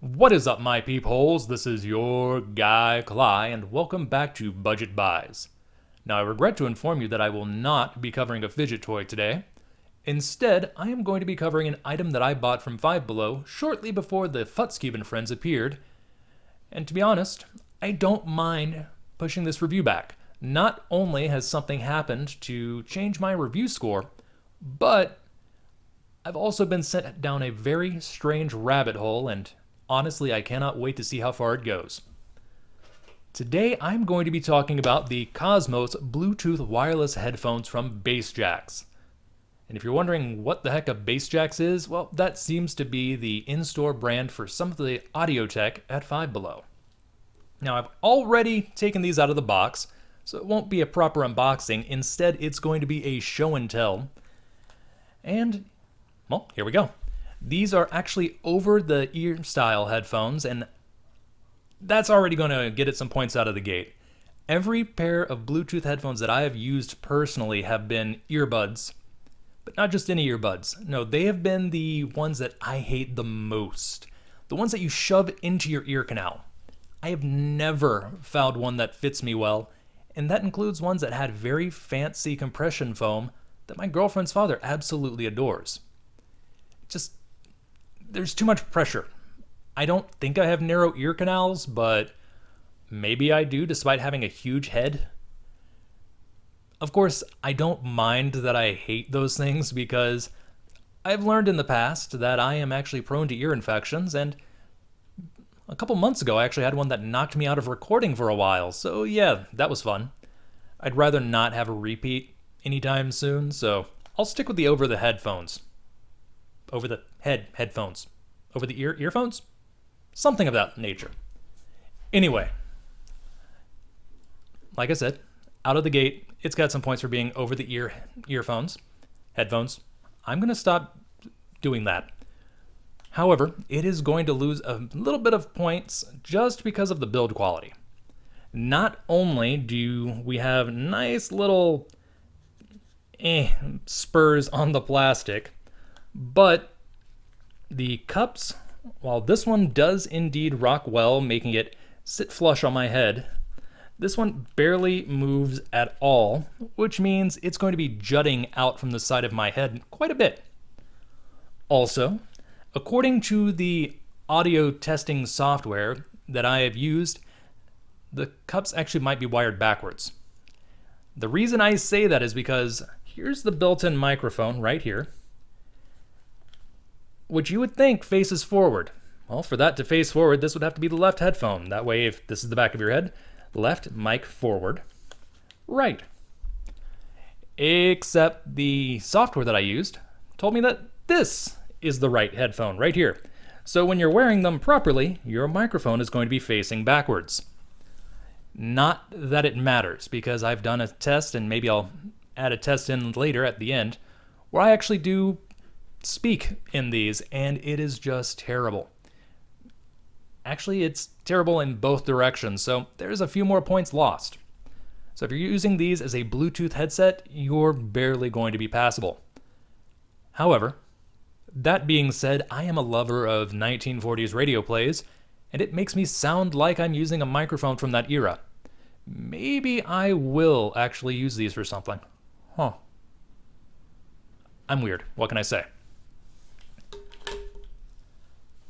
What is up, my peepholes? This is your guy, Cly, and welcome back to Budget Buys. Now, I regret to inform you that I will not be covering a fidget toy today. Instead, I am going to be covering an item that I bought from Five Below shortly before the Futz Cube and Friends appeared. And to be honest, I don't mind pushing this review back. Not only has something happened to change my review score, but I've also been sent down a very strange rabbit hole, and honestly, I cannot wait to see how far it goes. Today, I'm going to be talking about the Cosmos Bluetooth wireless headphones from Bassjacks. And if you're wondering what the heck a Bassjacks is, well, that seems to be the in-store brand for some of the audio tech at Five Below. Now, I've already taken these out of the box, so it won't be a proper unboxing. Instead, it's going to be a show and tell. And, well, here we go. These are actually over-the-ear style headphones, and that's already going to get it some points out of the gate. Every pair of Bluetooth headphones that I have used personally have been earbuds, but not just any earbuds. No, they have been the ones that I hate the most. The ones that you shove into your ear canal. I have never found one that fits me well, and that includes ones that had very fancy compression foam that my girlfriend's father absolutely adores. There's too much pressure. I don't think I have narrow ear canals, but maybe I do despite having a huge head. Of course, I don't mind that I hate those things because I've learned in the past that I am actually prone to ear infections, and a couple months ago I actually had one that knocked me out of recording for a while, so yeah, that was fun. I'd rather not have a repeat anytime soon, so I'll stick with the over-the-head headphones. Headphones. Over the earphones? Something of that nature. Anyway, like I said, out of the gate, it's got some points for being over the headphones. I'm going to stop doing that. However, it is going to lose a little bit of points just because of the build quality. Not only do we have nice little spurs on the plastic, but the cups, while this one does indeed rock well, making it sit flush on my head, this one barely moves at all, which means it's going to be jutting out from the side of my head quite a bit. Also, according to the audio testing software that I have used, the cups actually might be wired backwards. The reason I say that is because here's the built-in microphone right here, which you would think faces forward. Well, for that to face forward, this would have to be the left headphone. That way, if this is the back of your head, left mic forward, right. Except the software that I used told me that this is the right headphone right here. So when you're wearing them properly, your microphone is going to be facing backwards. Not that it matters, because I've done a test, and maybe I'll add a test in later at the end, where I actually do speak in these, and it is just terrible. Actually, it's terrible in both directions, so there's a few more points lost. So if you're using these as a Bluetooth headset, you're barely going to be passable. However, that being said, I am a lover of 1940s radio plays, and it makes me sound like I'm using a microphone from that era. Maybe I will actually use these for something. I'm weird. What can I say?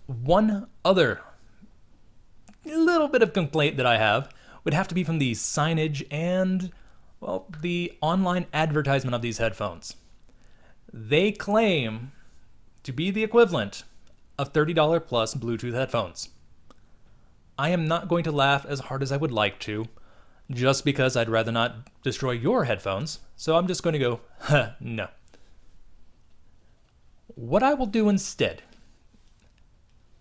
One other little bit of complaint that I have would have to be from the signage and, well, the online advertisement of these headphones. They claim to be the equivalent of $30 plus Bluetooth headphones. I am not going to laugh as hard as I would like to, just because I'd rather not destroy your headphones, so I'm just going to go, no. What I will do instead,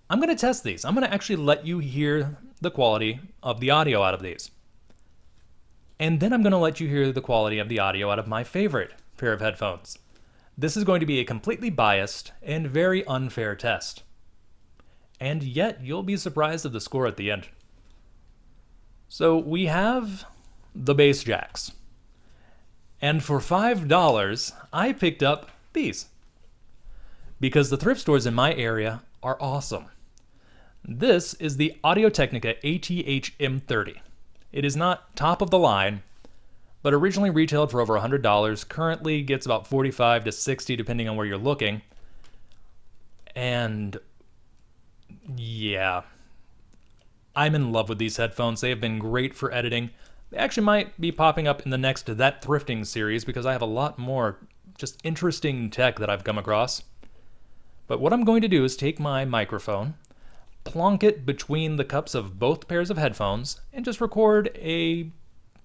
I'm going to test these. I'm going to actually let you hear the quality of the audio out of these. And then I'm going to let you hear the quality of the audio out of my favorite pair of headphones. This is going to be a completely biased and very unfair test. And yet, you'll be surprised at the score at the end. So we have the Bassjacks. And for $5, I picked up these. because the thrift stores in my area are awesome. This is the Audio-Technica ATH M30. It is not top of the line, but originally retailed for over $100, currently gets about $45 to $60 depending on where you're looking. And yeah, I'm in love with these headphones. They have been great for editing. They actually might be popping up in the next That Thrifting series because I have a lot more just interesting tech that I've come across. But what I'm going to do is take my microphone, plonk it between the cups of both pairs of headphones, and just record a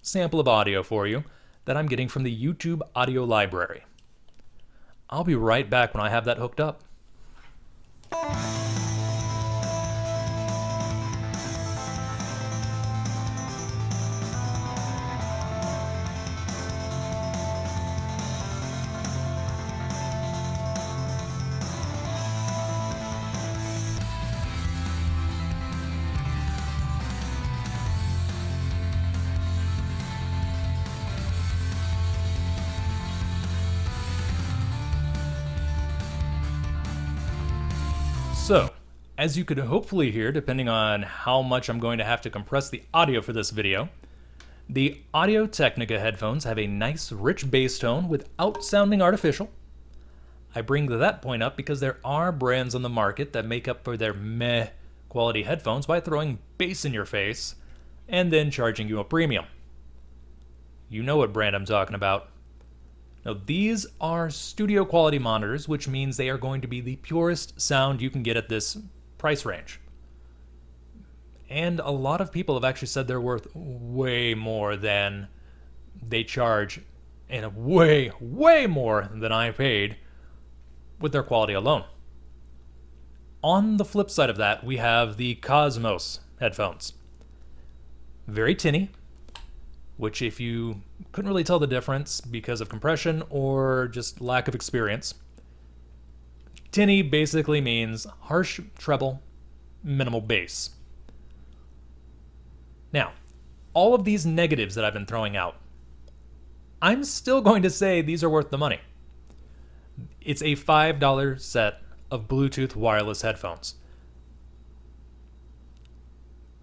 sample of audio for you that I'm getting from the YouTube audio library. I'll be right back when I have that hooked up. So, as you could hopefully hear, depending on how much I'm going to have to compress the audio for this video, the Audio-Technica headphones have a nice rich bass tone without sounding artificial. I bring that point up because there are brands on the market that make up for their meh quality headphones by throwing bass in your face and then charging you a premium. You know what brand I'm talking about. Now, these are studio quality monitors, which means they are going to be the purest sound you can get at this price range. And a lot of people have actually said they're worth way more than they charge, and way, way more than I paid with their quality alone. On the flip side of that, we have the Cosmos headphones. Very tinny, which if you couldn't really tell the difference because of compression or just lack of experience, tinny basically means harsh treble, minimal bass. Now, all of these negatives that I've been throwing out, I'm still going to say these are worth the money. It's a $5 set of Bluetooth wireless headphones.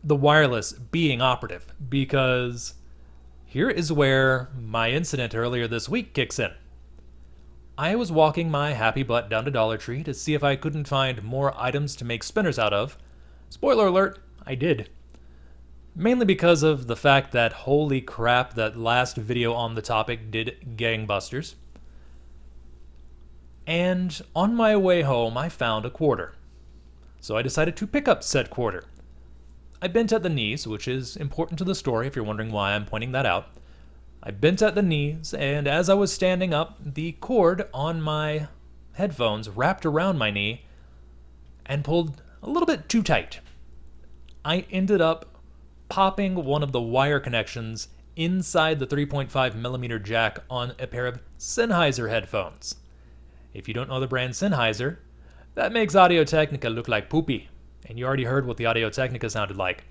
The wireless being operative, because here is where my incident earlier this week kicks in. I was walking my happy butt down to Dollar Tree to see if I couldn't find more items to make spinners out of. Spoiler alert, I did. Mainly because of the fact that holy crap, that last video on the topic did gangbusters. And on my way home, I found a quarter. So I decided to pick up said quarter. I bent at the knees, which is important to the story if you're wondering why I'm pointing that out. I bent at the knees, and as I was standing up, the cord on my headphones wrapped around my knee and pulled a little bit too tight. I ended up popping one of the wire connections inside the 3.5mm jack on a pair of Sennheiser headphones. If you don't know the brand Sennheiser, that makes Audio-Technica look like poopy. And you already heard what the Audio-Technica sounded like.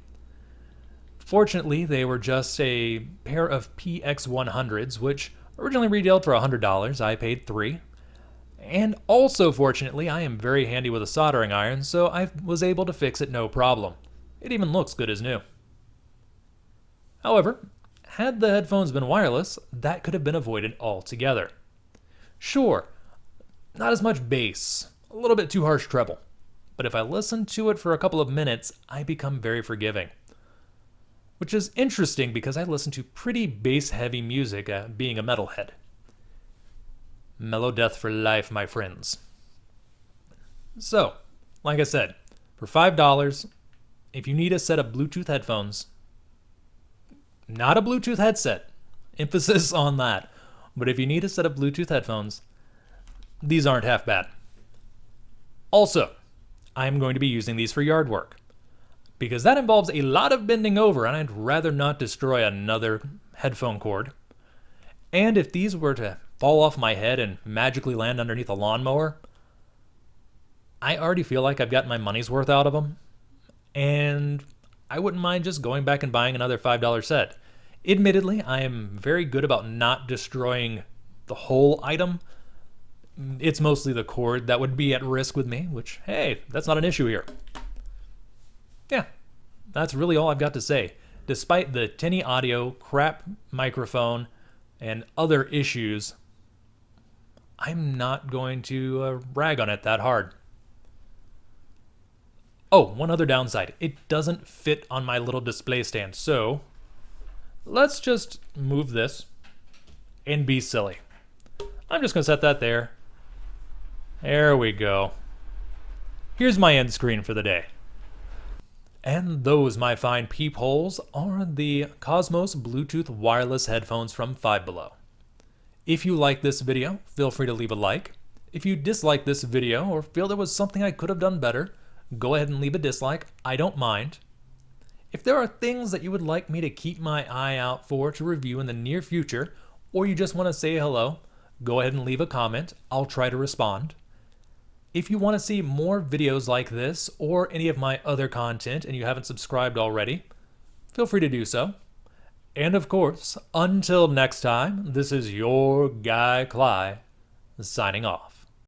Fortunately, they were just a pair of PX100s, which originally retailed for $100. I paid $3. And also, fortunately, I am very handy with a soldering iron, so I was able to fix it no problem. It even looks good as new. However, had the headphones been wireless, that could have been avoided altogether. Sure, not as much bass, a little bit too harsh treble. But if I listen to it for a couple of minutes, I become very forgiving. Which is interesting because I listen to pretty bass-heavy music, being a metalhead. Mellow death for life, my friends. So, like I said, for $5, if you need a set of Bluetooth headphones, not a Bluetooth headset, emphasis on that, but if you need a set of Bluetooth headphones, these aren't half bad. Also, I'm going to be using these for yard work, because that involves a lot of bending over, and I'd rather not destroy another headphone cord. And if these were to fall off my head and magically land underneath a lawnmower, I already feel like I've gotten my money's worth out of them, and I wouldn't mind just going back and buying another $5 set. Admittedly, I am very good about not destroying the whole item. It's mostly the cord that would be at risk with me, which, hey, that's not an issue here. That's really all I've got to say. Despite the tinny audio, crap microphone, and other issues, I'm not going to rag on it that hard. Oh, one other downside. It doesn't fit on my little display stand, so let's just move this and be silly. I'm just going to set that there. There we go. Here's my end screen for the day. And those, my fine peepholes, are the Cosmos Bluetooth wireless headphones from Five Below. If you like this video, feel free to leave a like. If you dislike this video or feel there was something I could have done better, go ahead and leave a dislike. I don't mind. If there are things that you would like me to keep my eye out for to review in the near future, or you just want to say hello, go ahead and leave a comment. I'll try to respond. If you want to see more videos like this or any of my other content and you haven't subscribed already, feel free to do so. And of course, until next time, this is your guy Cly signing off.